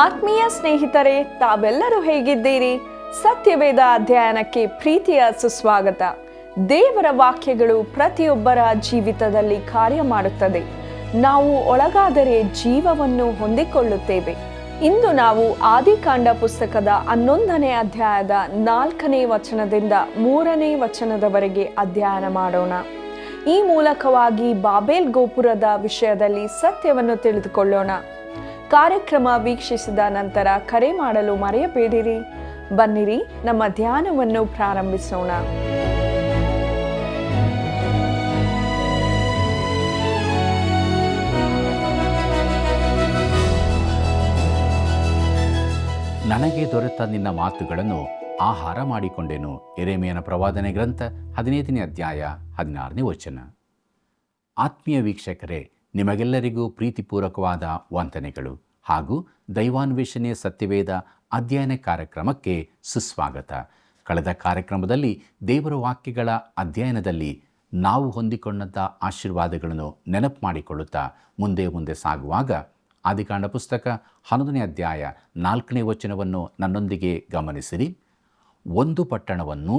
ಆತ್ಮೀಯ ಸ್ನೇಹಿತರೆ, ತಾವೆಲ್ಲರೂ ಹೇಗಿದ್ದೀರಿ? ಸತ್ಯವೇದ ಅಧ್ಯಯನಕ್ಕೆ ಪ್ರೀತಿಯ ಸುಸ್ವಾಗತ. ದೇವರ ವಾಕ್ಯಗಳು ಪ್ರತಿಯೊಬ್ಬರ ಜೀವಿತದಲ್ಲಿ ಕಾರ್ಯ ಮಾಡುತ್ತದೆ. ನಾವು ಒಳಗಾದರೆ ಜೀವವನ್ನು ಹೊಂದಿಕೊಳ್ಳುತ್ತೇವೆ. ಇಂದು ನಾವು ಆದಿಕಾಂಡ ಪುಸ್ತಕದ 11ನೇ ಅಧ್ಯಾಯದ 4ನೇ ವಚನದಿಂದ 3ನೇ ವಚನದವರೆಗೆ ಅಧ್ಯಯನ ಮಾಡೋಣ. ಈ ಮೂಲಕವಾಗಿ ಬಾಬೇಲ್ ಗೋಪುರದ ವಿಷಯದಲ್ಲಿ ಸತ್ಯವನ್ನು ತಿಳಿದುಕೊಳ್ಳೋಣ. ಕಾರ್ಯಕ್ರಮ ವೀಕ್ಷಿಸಿದ ನಂತರ ಕರೆ ಮಾಡಲು ಮರೆಯಬೇಡಿರಿ. ಬನ್ನಿರಿ, ನಮ್ಮ ಧ್ಯಾನವನ್ನು ಪ್ರಾರಂಭಿಸೋಣ. ನನಗೆ ದೊರೆತ ನಿನ್ನ ಮಾತುಗಳನ್ನು ಆಹಾರ ಮಾಡಿಕೊಂಡೆನು. ಯೆರೆಮೀಯನ ಪ್ರವಾದನೆ ಗ್ರಂಥ 15ನೇ ಅಧ್ಯಾಯ 16ನೇ ವಚನ. ಆತ್ಮೀಯ ವೀಕ್ಷಕರೇ, ನಿಮಗೆಲ್ಲರಿಗೂ ಪ್ರೀತಿಪೂರ್ವಕವಾದ ವಂದನೆಗಳು ಹಾಗೂ ದೈವಾನ್ವೇಷಣೆ ಸತ್ಯವೇದ ಅಧ್ಯಯನ ಕಾರ್ಯಕ್ರಮಕ್ಕೆ ಸುಸ್ವಾಗತ. ಕಳೆದ ಕಾರ್ಯಕ್ರಮದಲ್ಲಿ ದೇವರ ವಾಕ್ಯಗಳ ಅಧ್ಯಯನದಲ್ಲಿ ನಾವು ಹೊಂದಿಕೊಂಡಂಥ ಆಶೀರ್ವಾದಗಳನ್ನು ನೆನಪು ಮಾಡಿಕೊಳ್ಳುತ್ತಾ ಮುಂದೆ ಸಾಗುವಾಗ ಆದಿಕಾಂಡ ಪುಸ್ತಕ 11ನೇ ಅಧ್ಯಾಯ 4ನೇ ವಚನವನ್ನು ನನ್ನೊಂದಿಗೆ ಗಮನಿಸಿರಿ. ಒಂದು ಪಟ್ಟಣವನ್ನು,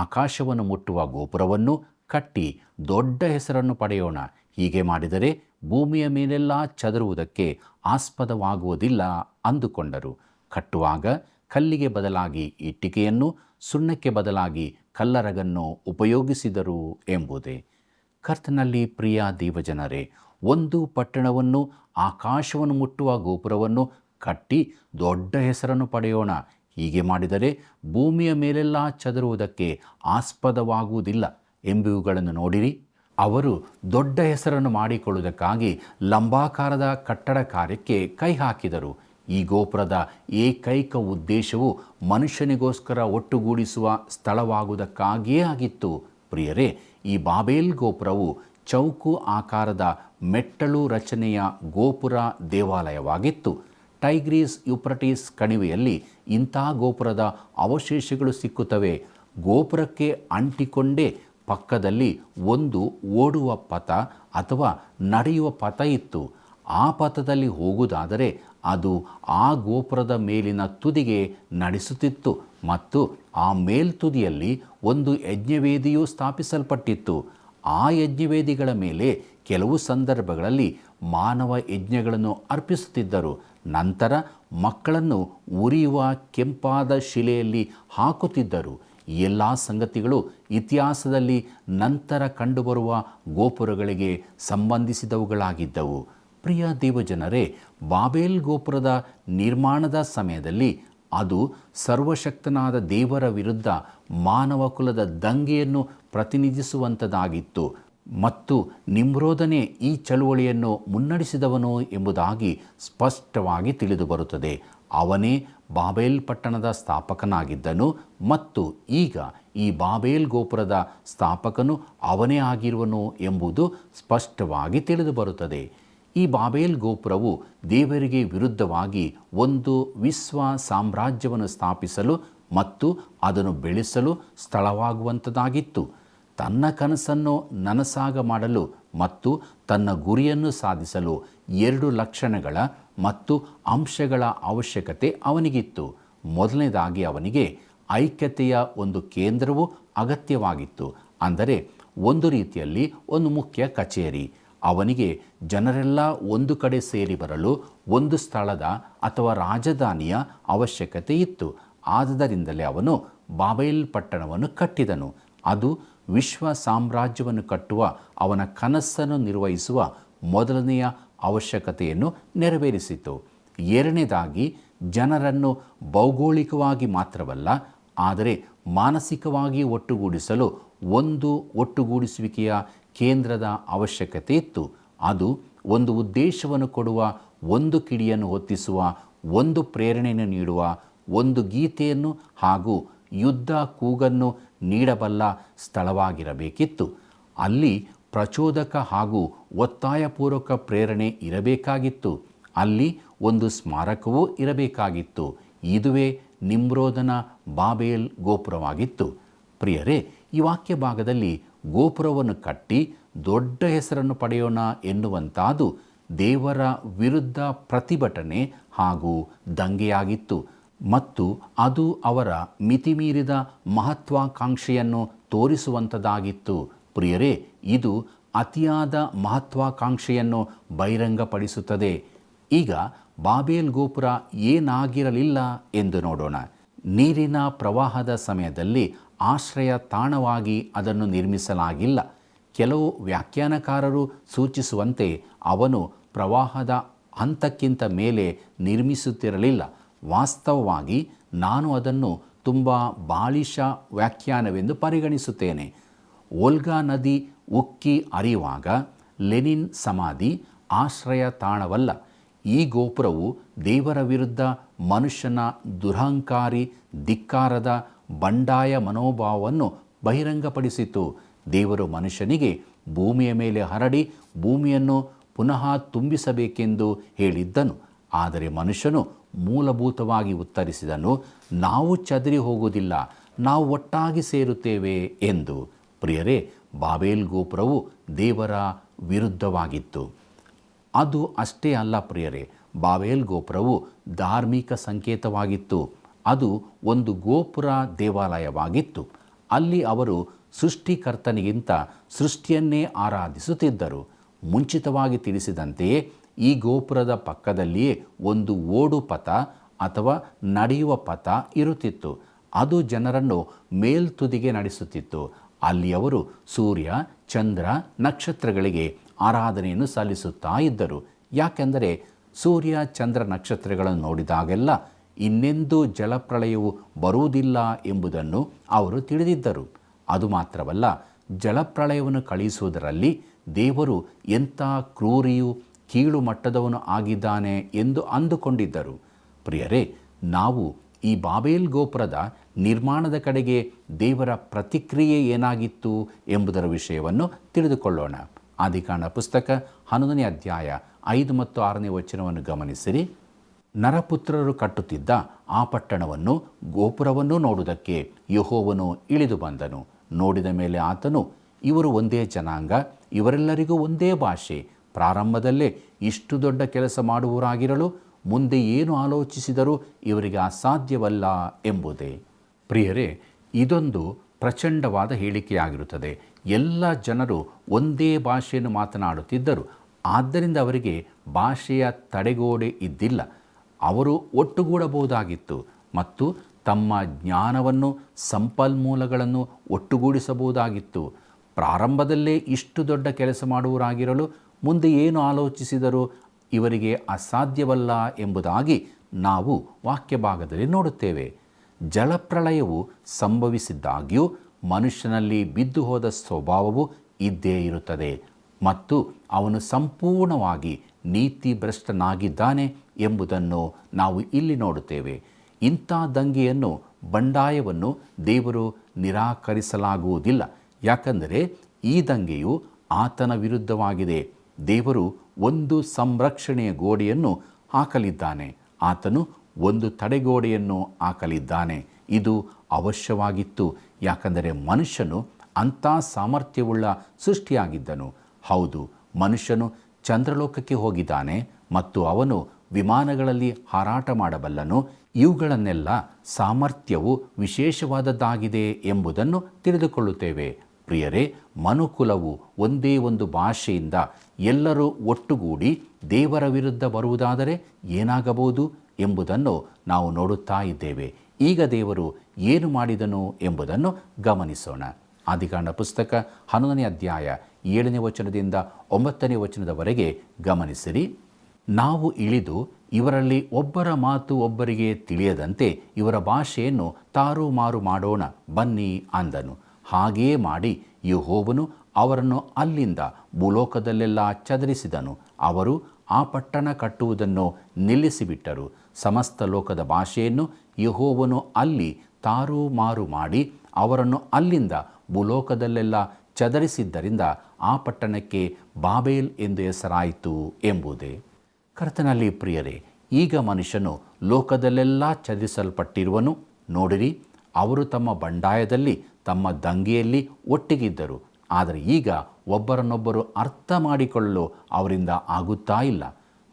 ಆಕಾಶವನ್ನು ಮುಟ್ಟುವ ಗೋಪುರವನ್ನು ಕಟ್ಟಿ ದೊಡ್ಡ ಹೆಸರನ್ನು ಪಡೆಯೋಣ. ಹೀಗೆ ಮಾಡಿದರೆ ಭೂಮಿಯ ಮೇಲೆಲ್ಲ ಚದರುವುದಕ್ಕೆ ಆಸ್ಪದವಾಗುವುದಿಲ್ಲ ಅಂದುಕೊಂಡರು. ಕಟ್ಟುವಾಗ ಕಲ್ಲಿಗೆ ಬದಲಾಗಿ ಇಟ್ಟಿಗೆಯನ್ನು, ಸುಣ್ಣಕ್ಕೆ ಬದಲಾಗಿ ಕಲ್ಲರಗನ್ನು ಉಪಯೋಗಿಸಿದರು ಎಂಬುದೇ. ಕರ್ತನಲ್ಲಿ ಪ್ರಿಯ ದೇವಜನರೇ, ಒಂದು ಪಟ್ಟಣವನ್ನು, ಆಕಾಶವನ್ನು ಮುಟ್ಟುವ ಗೋಪುರವನ್ನು ಕಟ್ಟಿ ದೊಡ್ಡ ಹೆಸರನ್ನು ಪಡೆಯೋಣ. ಹೀಗೆ ಮಾಡಿದರೆ ಭೂಮಿಯ ಮೇಲೆಲ್ಲ ಚದರುವುದಕ್ಕೆ ಆಸ್ಪದವಾಗುವುದಿಲ್ಲ ಎಂಬುವುಗಳನ್ನು ನೋಡಿರಿ. ಅವರು ದೊಡ್ಡ ಹೆಸರನ್ನು ಮಾಡಿಕೊಳ್ಳುವುದಕ್ಕಾಗಿ ಲಂಬಾಕಾರದ ಕಟ್ಟಡ ಕಾರ್ಯಕ್ಕೆ ಕೈ ಹಾಕಿದರು. ಈ ಗೋಪುರದ ಏಕೈಕ ಉದ್ದೇಶವು ಮನುಷ್ಯನಿಗೋಸ್ಕರ ಒಟ್ಟುಗೂಡಿಸುವ ಸ್ಥಳವಾಗುವುದಕ್ಕಾಗಿಯೇ ಆಗಿತ್ತು. ಪ್ರಿಯರೇ, ಈ ಬಾಬೇಲ್ ಗೋಪುರವು ಚೌಕು ಆಕಾರದ ಮೆಟ್ಟಲು ರಚನೆಯ ಗೋಪುರ ದೇವಾಲಯವಾಗಿತ್ತು. ಟೈಗ್ರೀಸ್ ಯುಪ್ರಟೀಸ್ ಕಣಿವೆಯಲ್ಲಿ ಇಂಥ ಗೋಪುರದ ಅವಶೇಷಗಳು ಸಿಕ್ಕುತ್ತವೆ. ಗೋಪುರಕ್ಕೆ ಅಂಟಿಕೊಂಡೇ ಪಕ್ಕದಲ್ಲಿ ಒಂದು ಓಡುವ ಪಥ ಅಥವಾ ನಡೆಯುವ ಪಥ ಇತ್ತು. ಆ ಪಥದಲ್ಲಿ ಹೋಗುವುದಾದರೆ ಅದು ಆ ಗೋಪುರದ ಮೇಲಿನ ತುದಿಗೆ ನಡೆಸುತ್ತಿತ್ತು ಮತ್ತು ಆ ಮೇಲ್ತುದಿಯಲ್ಲಿ ಒಂದು ಯಜ್ಞವೇದಿಯು ಸ್ಥಾಪಿಸಲ್ಪಟ್ಟಿತ್ತು. ಆ ಯಜ್ಞವೇದಿಗಳ ಮೇಲೆ ಕೆಲವು ಸಂದರ್ಭಗಳಲ್ಲಿ ಮಾನವ ಯಜ್ಞಗಳನ್ನು ಅರ್ಪಿಸುತ್ತಿದ್ದರು. ನಂತರ ಮಕ್ಕಳನ್ನು ಉರಿಯುವ ಕೆಂಪಾದ ಶಿಲೆಯಲ್ಲಿ ಹಾಕುತ್ತಿದ್ದರು. ಈ ಎಲ್ಲ ಸಂಗತಿಗಳು ಇತಿಹಾಸದಲ್ಲಿ ನಂತರ ಕಂಡುಬರುವ ಗೋಪುರಗಳಿಗೆ ಸಂಬಂಧಿಸಿದವುಗಳಾಗಿದ್ದವು. ಪ್ರಿಯ ದೇವಜನರೇ, ಬಾಬೇಲ್ ಗೋಪುರದ ನಿರ್ಮಾಣದ ಸಮಯದಲ್ಲಿ ಅದು ಸರ್ವಶಕ್ತನಾದ ದೇವರ ವಿರುದ್ಧ ಮಾನವ ಕುಲದ ದಂಗೆಯನ್ನು ಪ್ರತಿನಿಧಿಸುವಂಥದ್ದಾಗಿತ್ತು ಮತ್ತು ನಿಮ್ರೋದನೇ ಈ ಚಳುವಳಿಯನ್ನು ಮುನ್ನಡೆಸಿದವನು ಎಂಬುದಾಗಿ ಸ್ಪಷ್ಟವಾಗಿ ತಿಳಿದುಬರುತ್ತದೆ. ಅವನೇ ಬಾಬೇಲ್ ಪಟ್ಟಣದ ಸ್ಥಾಪಕನಾಗಿದ್ದನು ಮತ್ತು ಈಗ ಈ ಬಾಬೇಲ್ ಗೋಪುರದ ಸ್ಥಾಪಕನು ಅವನೇ ಆಗಿರುವನು ಎಂಬುದು ಸ್ಪಷ್ಟವಾಗಿ ತಿಳಿದುಬರುತ್ತದೆ. ಈ ಬಾಬೇಲ್ ಗೋಪುರವು ದೇವರಿಗೆ ವಿರುದ್ಧವಾಗಿ ಒಂದು ವಿಶ್ವ ಸಾಮ್ರಾಜ್ಯವನ್ನು ಸ್ಥಾಪಿಸಲು ಮತ್ತು ಅದನ್ನು ಬೆಳೆಸಲು ಸ್ಥಳವಾಗುವಂಥದ್ದಾಗಿತ್ತು. ತನ್ನ ಕನಸನ್ನು ನನಸಾಗ ಮಾಡಲು ಮತ್ತು ತನ್ನ ಗುರಿಯನ್ನು ಸಾಧಿಸಲು 2 ಲಕ್ಷಣಗಳ ಮತ್ತು ಅಂಶಗಳ ಅವಶ್ಯಕತೆ ಅವನಿಗಿತ್ತು. ಮೊದಲನೇದಾಗಿ ಅವನಿಗೆ ಐಕ್ಯತೆಯ ಒಂದು ಕೇಂದ್ರವು ಅಗತ್ಯವಾಗಿತ್ತು. ಅಂದರೆ ಒಂದು ರೀತಿಯಲ್ಲಿ ಒಂದು ಮುಖ್ಯ ಕಚೇರಿ. ಅವನಿಗೆ ಜನರೆಲ್ಲ ಒಂದು ಕಡೆ ಸೇರಿ ಬರಲು ಒಂದು ಸ್ಥಳದ ಅಥವಾ ರಾಜಧಾನಿಯ ಅವಶ್ಯಕತೆ ಇತ್ತು. ಆದ್ದರಿಂದಲೇ ಅವನು ಬಾಬೇಲ್ ಪಟ್ಟಣವನ್ನು ಕಟ್ಟಿದನು. ಅದು ವಿಶ್ವ ಸಾಮ್ರಾಜ್ಯವನ್ನು ಕಟ್ಟುವ ಅವನ ಕನಸನ್ನು ನಿರ್ವಹಿಸುವ ಮೊದಲನೆಯ ಅವಶ್ಯಕತೆಯನ್ನು ನೆರವೇರಿಸಿತು. ಎರಡನೇದಾಗಿ ಜನರನ್ನು ಭೌಗೋಳಿಕವಾಗಿ ಮಾತ್ರವಲ್ಲ, ಆದರೆ ಮಾನಸಿಕವಾಗಿ ಒಟ್ಟುಗೂಡಿಸಲು ಒಂದು ಒಟ್ಟುಗೂಡಿಸುವಿಕೆಯ ಕೇಂದ್ರದ ಅವಶ್ಯಕತೆ ಇತ್ತು. ಅದು ಒಂದು ಉದ್ದೇಶವನ್ನು ಕೊಡುವ, ಒಂದು ಕಿಡಿಯನ್ನು ಹೊತ್ತಿಸುವ, ಒಂದು ಪ್ರೇರಣೆಯನ್ನು ನೀಡುವ, ಒಂದು ಗೀತೆಯನ್ನು ಹಾಗೂ ಯುದ್ಧ ಕೂಗನ್ನು ನೀಡಬಲ್ಲ ಸ್ಥಳವಾಗಿರಬೇಕಿತ್ತು. ಅಲ್ಲಿ ಪ್ರಚೋದಕ ಹಾಗೂ ಒತ್ತಾಯಪೂರ್ವಕ ಪ್ರೇರಣೆ ಇರಬೇಕಾಗಿತ್ತು. ಅಲ್ಲಿ ಒಂದು ಸ್ಮಾರಕವೂ ಇರಬೇಕಾಗಿತ್ತು. ಇದುವೇ ನಿಮ್ರೋದನ ಬಾಬೇಲ್ ಗೋಪುರವಾಗಿತ್ತು. ಪ್ರಿಯರೇ, ಈ ವಾಕ್ಯ ಭಾಗದಲ್ಲಿ ಗೋಪುರವನ್ನು ಕಟ್ಟಿ ದೊಡ್ಡ ಹೆಸರನ್ನು ಪಡೆಯೋಣ ಎನ್ನುವಂಥದ್ದು ದೇವರ ವಿರುದ್ಧ ಪ್ರತಿಭಟನೆ ಹಾಗೂ ದಂಗೆಯಾಗಿತ್ತು ಮತ್ತು ಅದು ಅವರ ಮಿತಿಮೀರಿದ ಮಹತ್ವಾಕಾಂಕ್ಷೆಯನ್ನು ತೋರಿಸುವಂಥದ್ದಾಗಿತ್ತು. ಪ್ರಿಯರೇ, ಇದು ಅತಿಯಾದ ಮಹತ್ವಾಕಾಂಕ್ಷೆಯನ್ನು ಬಹಿರಂಗಪಡಿಸುತ್ತದೆ. ಈಗ ಬಾಬೇಲ್ ಗೋಪುರ ಏನಾಗಿರಲಿಲ್ಲ ಎಂದು ನೋಡೋಣ. ನೀರಿನ ಪ್ರವಾಹದ ಸಮಯದಲ್ಲಿ ಆಶ್ರಯ ತಾಣವಾಗಿ ಅದನ್ನು ನಿರ್ಮಿಸಲಾಗಿಲ್ಲ. ಕೆಲವು ವ್ಯಾಖ್ಯಾನಕಾರರು ಸೂಚಿಸುವಂತೆ ಅವನು ಪ್ರವಾಹದ ಹಂತಕ್ಕಿಂತ ಮೇಲೆ ನಿರ್ಮಿಸುತ್ತಿರಲಿಲ್ಲ. ವಾಸ್ತವವಾಗಿ ನಾನು ಅದನ್ನು ತುಂಬ ಬಾಲಿಶ ವ್ಯಾಖ್ಯಾನವೆಂದು ಪರಿಗಣಿಸುತ್ತೇನೆ. ವೋಲ್ಗಾ ನದಿ ಉಕ್ಕಿ ಹರಿಯುವಾಗ ಲೆನಿನ್ ಸಮಾಧಿ ಆಶ್ರಯ ತಾಣವಲ್ಲ. ಈ ಗೋಪುರವು ದೇವರ ವಿರುದ್ಧ ಮನುಷ್ಯನ ದುರಹಂಕಾರಿ, ಧಿಕ್ಕಾರದ, ಬಂಡಾಯ ಮನೋಭಾವವನ್ನು ಬಹಿರಂಗಪಡಿಸಿತು. ದೇವರು ಮನುಷ್ಯನಿಗೆ ಭೂಮಿಯ ಮೇಲೆ ಹರಡಿ ಭೂಮಿಯನ್ನು ಪುನಃ ತುಂಬಿಸಬೇಕೆಂದು ಹೇಳಿದ್ದನು. ಆದರೆ ಮನುಷ್ಯನು ಮೂಲಭೂತವಾಗಿ ಉತ್ತರಿಸಿದನು, ನಾವು ಚದರಿ ಹೋಗುವುದಿಲ್ಲ, ನಾವು ಒಟ್ಟಾಗಿ ಸೇರುತ್ತೇವೆ ಎಂದು. ಪ್ರಿಯರೇ, ಬಾಬೇಲ್ ಗೋಪುರವು ದೇವರ ವಿರುದ್ಧವಾಗಿತ್ತು. ಅದು ಅಷ್ಟೇ ಅಲ್ಲ ಪ್ರಿಯರೇ, ಬಾಬೇಲ್ ಗೋಪುರವು ಧಾರ್ಮಿಕ ಸಂಕೇತವಾಗಿತ್ತು. ಅದು ಒಂದು ಗೋಪುರ ದೇವಾಲಯವಾಗಿತ್ತು. ಅಲ್ಲಿ ಅವರು ಸೃಷ್ಟಿಕರ್ತನಿಗಿಂತ ಸೃಷ್ಟಿಯನ್ನೇ ಆರಾಧಿಸುತ್ತಿದ್ದರು. ಮುಂಚಿತವಾಗಿ ತಿಳಿಸಿದಂತೆಯೇ ಈ ಗೋಪುರದ ಪಕ್ಕದಲ್ಲಿಯೇ ಒಂದು ಓಡು ಪಥ ಅಥವಾ ನಡೆಯುವ ಪಥ ಇರುತ್ತಿತ್ತು. ಅದು ಜನರನ್ನು ಮೇಲ್ತುದಿಗೆ ನಡೆಸುತ್ತಿತ್ತು. ಅಲ್ಲಿ ಅವರು ಸೂರ್ಯ, ಚಂದ್ರ, ನಕ್ಷತ್ರಗಳಿಗೆ ಆರಾಧನೆಯನ್ನು ಸಲ್ಲಿಸುತ್ತಾ ಇದ್ದರು. ಯಾಕೆಂದರೆ ಸೂರ್ಯ, ಚಂದ್ರ, ನಕ್ಷತ್ರಗಳನ್ನು ನೋಡಿದಾಗೆಲ್ಲ ಇನ್ನೆಂದೂ ಜಲಪ್ರಳಯವು ಬರುವುದಿಲ್ಲ ಎಂಬುದನ್ನು ಅವರು ತಿಳಿದಿದ್ದರು. ಅದು ಮಾತ್ರವಲ್ಲ, ಜಲಪ್ರಳಯವನ್ನು ಕಳುಹಿಸುವುದರಲ್ಲಿ ದೇವರು ಎಂಥ ಕ್ರೂರಿಯೂ ಕೀಳು ಮಟ್ಟದವನು ಆಗಿದ್ದಾನೆ ಎಂದು ಅಂದುಕೊಂಡಿದ್ದರು. ಪ್ರಿಯರೇ, ನಾವು ಈ ಬಾಬೇಲ್ ಗೋಪುರದ ನಿರ್ಮಾಣದ ಕಡೆಗೆ ದೇವರ ಪ್ರತಿಕ್ರಿಯೆ ಏನಾಗಿತ್ತು ಎಂಬುದರ ವಿಷಯವನ್ನು ತಿಳಿದುಕೊಳ್ಳೋಣ. ಆದಿಕಾಂಡ ಪುಸ್ತಕ 11ನೇ ಅಧ್ಯಾಯ 5 ಮತ್ತು 6ನೇ ವಚನವನ್ನು ಗಮನಿಸಿರಿ. ನರಪುತ್ರರು ಕಟ್ಟುತ್ತಿದ್ದ ಆ ಪಟ್ಟಣವನ್ನು, ಗೋಪುರವನ್ನು ನೋಡುವುದಕ್ಕೆ ಯೆಹೋವನು ಇಳಿದು ಬಂದನು. ನೋಡಿದ ಮೇಲೆ ಆತನು, ಇವರು ಒಂದೇ ಜನಾಂಗ, ಇವರೆಲ್ಲರಿಗೂ ಒಂದೇ ಭಾಷೆ, ಪ್ರಾರಂಭದಲ್ಲೇ ಇಷ್ಟು ದೊಡ್ಡ ಕೆಲಸ ಮಾಡುವವರಾಗಿರಲು ಮುಂದೆ ಏನು ಆಲೋಚಿಸಿದರೂ ಇವರಿಗೆ ಅಸಾಧ್ಯವಲ್ಲ ಎಂಬುದೇ. ಪ್ರಿಯರೇ, ಇದೊಂದು ಪ್ರಚಂಡವಾದ ಹೇಳಿಕೆಯಾಗಿರುತ್ತದೆ. ಎಲ್ಲ ಜನರು ಒಂದೇ ಭಾಷೆಯನ್ನು ಮಾತನಾಡುತ್ತಿದ್ದರು. ಆದ್ದರಿಂದ ಅವರಿಗೆ ಭಾಷೆಯ ತಡೆಗೋಡೆ ಇದ್ದಿಲ್ಲ. ಅವರು ಒಟ್ಟುಗೂಡಬಹುದಾಗಿತ್ತು ಮತ್ತು ತಮ್ಮ ಜ್ಞಾನವನ್ನು, ಸಂಪನ್ಮೂಲಗಳನ್ನು ಒಟ್ಟುಗೂಡಿಸಬಹುದಾಗಿತ್ತು. ಪ್ರಾರಂಭದಲ್ಲೇ ಇಷ್ಟು ದೊಡ್ಡ ಕೆಲಸ ಮಾಡುವವರಾಗಿರಲು ಮುಂದೆ ಏನು ಆಲೋಚಿಸಿದರೂ ಇವರಿಗೆ ಅಸಾಧ್ಯವಲ್ಲ ಎಂಬುದಾಗಿ ನಾವು ವಾಕ್ಯ ಭಾಗದಲ್ಲಿ ನೋಡುತ್ತೇವೆ. ಜಲಪ್ರಳಯವು ಸಂಭವಿಸಿದ್ದಾಗ್ಯೂ ಮನುಷ್ಯನಲ್ಲಿ ಬಿದ್ದು ಹೋದ ಸ್ವಭಾವವು ಇದ್ದೇ ಇರುತ್ತದೆ ಮತ್ತು ಅವನು ಸಂಪೂರ್ಣವಾಗಿ ನೀತಿಭ್ರಷ್ಟನಾಗಿದ್ದಾನೆ ಎಂಬುದನ್ನು ನಾವು ಇಲ್ಲಿ ನೋಡುತ್ತೇವೆ. ಇಂಥ ದಂಗೆಯನ್ನು, ಬಂಡಾಯವನ್ನು ದೇವರು ನಿರಾಕರಿಸಲಾಗುವುದಿಲ್ಲ. ಯಾಕಂದರೆ ಈ ದಂಗೆಯು ಆತನ ವಿರುದ್ಧವಾಗಿದೆ. ದೇವರು ಒಂದು ಸಂರಕ್ಷಣೆಯ ಗೋಡೆಯನ್ನು ಹಾಕಲಿದ್ದಾನೆ. ಆತನು ಒಂದು ತಡೆಗೋಡೆಯನ್ನು ಹಾಕಲಿದ್ದಾನೆ. ಇದು ಅವಶ್ಯವಾಗಿತ್ತು. ಯಾಕಂದರೆ ಮನುಷ್ಯನು ಅಂಥ ಸಾಮರ್ಥ್ಯವುಳ್ಳ ಸೃಷ್ಟಿಯಾಗಿದ್ದನು. ಹೌದು, ಮನುಷ್ಯನು ಚಂದ್ರಲೋಕಕ್ಕೆ ಹೋಗಿದ್ದಾನೆ ಮತ್ತು ಅವನು ವಿಮಾನಗಳಲ್ಲಿ ಹಾರಾಟ ಮಾಡಬಲ್ಲನು. ಇವುಗಳನ್ನೆಲ್ಲ ಸಾಮರ್ಥ್ಯವು ವಿಶೇಷವಾದದ್ದಾಗಿದೆ ಎಂಬುದನ್ನು ತಿಳಿದುಕೊಳ್ಳುತ್ತೇವೆ. ಪ್ರಿಯರೇ, ಮನುಕುಲವು ಒಂದೇ ಒಂದು ಭಾಷೆಯಿಂದ ಎಲ್ಲರೂ ಒಟ್ಟುಗೂಡಿ ದೇವರ ವಿರುದ್ಧ ಬರುವುದಾದರೆ ಏನಾಗಬಹುದು ಎಂಬುದನ್ನು ನಾವು ನೋಡುತ್ತಾ ಇದ್ದೇವೆ. ಈಗ ದೇವರು ಏನು ಮಾಡಿದನು ಎಂಬುದನ್ನು ಗಮನಿಸೋಣ. ಆದಿಕಾಂಡ ಪುಸ್ತಕ 11ನೇ ಅಧ್ಯಾಯ 7ನೇ ವಚನದಿಂದ 9ನೇ ವಚನದವರೆಗೆ ಗಮನಿಸಿರಿ. ನಾವು ಇಳಿದು ಇವರಲ್ಲಿ ಒಬ್ಬರ ಮಾತು ಒಬ್ಬರಿಗೆ ತಿಳಿಯದಂತೆ ಇವರ ಭಾಷೆಯನ್ನು ತಾರುಮಾರು ಮಾಡೋಣ ಬನ್ನಿ ಅಂದನು. ಹಾಗೆಯೇ ಮಾಡಿ ಯೆಹೋವನು ಅವರನ್ನು ಅಲ್ಲಿಂದ ಭೂಲೋಕದಲ್ಲೆಲ್ಲ ಚದರಿಸಿದನು. ಅವರು ಆ ಪಟ್ಟಣ ಕಟ್ಟುವುದನ್ನು ನಿಲ್ಲಿಸಿಬಿಟ್ಟರು. ಸಮಸ್ತ ಲೋಕದ ಭಾಷೆಯನ್ನು ಯೆಹೋವನು ಅಲ್ಲಿ ತಾರುಮಾರು ಮಾಡಿ ಅವರನ್ನು ಅಲ್ಲಿಂದ ಭೂಲೋಕದಲ್ಲೆಲ್ಲ ಚದರಿಸಿದ್ದರಿಂದ ಆ ಪಟ್ಟಣಕ್ಕೆ ಬಾಬೇಲ್ ಎಂದು ಹೆಸರಾಯಿತು ಎಂಬುದೇ. ಕರ್ತನಲ್ಲಿ ಪ್ರಿಯರೇ, ಈಗ ಮನುಷ್ಯನು ಲೋಕದಲ್ಲೆಲ್ಲ ಚದರಿಸಲ್ಪಟ್ಟಿರುವನು. ನೋಡಿರಿ, ಅವರು ತಮ್ಮ ಬಂಡಾಯದಲ್ಲಿ, ತಮ್ಮ ದಂಗೆಯಲ್ಲಿ ಒಟ್ಟಿಗಿದ್ದರು. ಆದರೆ ಈಗ ಒಬ್ಬರನ್ನೊಬ್ಬರು ಅರ್ಥ ಮಾಡಿಕೊಳ್ಳಲು ಅವರಿಂದ ಆಗುತ್ತಾ ಇಲ್ಲ.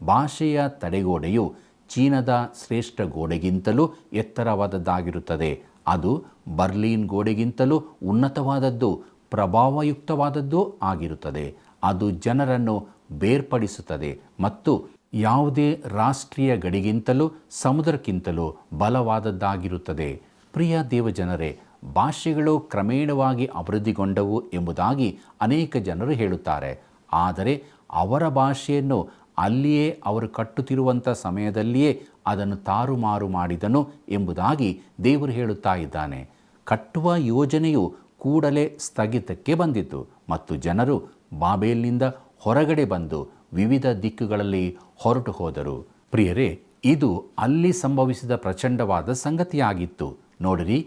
ಭಾಷೆಯ ತಡೆಗೋಡೆಯು ಚೀನಾದ ಶ್ರೇಷ್ಠ ಗೋಡೆಗಿಂತಲೂ ಎತ್ತರವಾದದ್ದಾಗಿರುತ್ತದೆ. ಅದು ಬರ್ಲಿನ್ ಗೋಡೆಗಿಂತಲೂ ಉನ್ನತವಾದದ್ದು, ಪ್ರಭಾವಯುಕ್ತವಾದದ್ದೂ ಆಗಿರುತ್ತದೆ. ಅದು ಜನರನ್ನು ಬೇರ್ಪಡಿಸುತ್ತದೆ ಮತ್ತು ಯಾವುದೇ ರಾಷ್ಟ್ರೀಯ ಗಡಿಗಿಂತಲೂ ಸಮುದ್ರಕ್ಕಿಂತಲೂ ಬಲವಾದದ್ದಾಗಿರುತ್ತದೆ. ಪ್ರಿಯ ದೇವಜನರೇ, ಭಾಷೆಗಳು ಕ್ರಮೇಣವಾಗಿ ಅಭಿವೃದ್ಧಿಗೊಂಡವು ಎಂಬುದಾಗಿ ಅನೇಕ ಜನರು ಹೇಳುತ್ತಾರೆ. ಆದರೆ ಅವರ ಭಾಷೆಯನ್ನು ಅಲ್ಲಿಯೇ ಅವರು ಕಟ್ಟುತ್ತಿರುವಂಥ ಸಮಯದಲ್ಲಿಯೇ ಅದನ್ನು ತಾರುಮಾರು ಮಾಡಿದನು ಎಂಬುದಾಗಿ ದೇವರು ಹೇಳುತ್ತಾ ಇದ್ದಾನೆ. ಕಟ್ಟುವ ಯೋಜನೆಯು ಕೂಡಲೇ ಸ್ಥಗಿತಕ್ಕೆ ಬಂದಿತು ಮತ್ತು ಜನರು ಬಾಬೇಲ್ನಿಂದ ಹೊರಗಡೆ ಬಂದು ವಿವಿಧ ದಿಕ್ಕುಗಳಲ್ಲಿ ಹೊರಟು ಹೋದರು. ಪ್ರಿಯರೇ, ಇದು ಅಲ್ಲಿ ಸಂಭವಿಸಿದ ಪ್ರಚಂಡವಾದ ಸಂಗತಿಯಾಗಿತ್ತು. ನೋಡಿರಿ,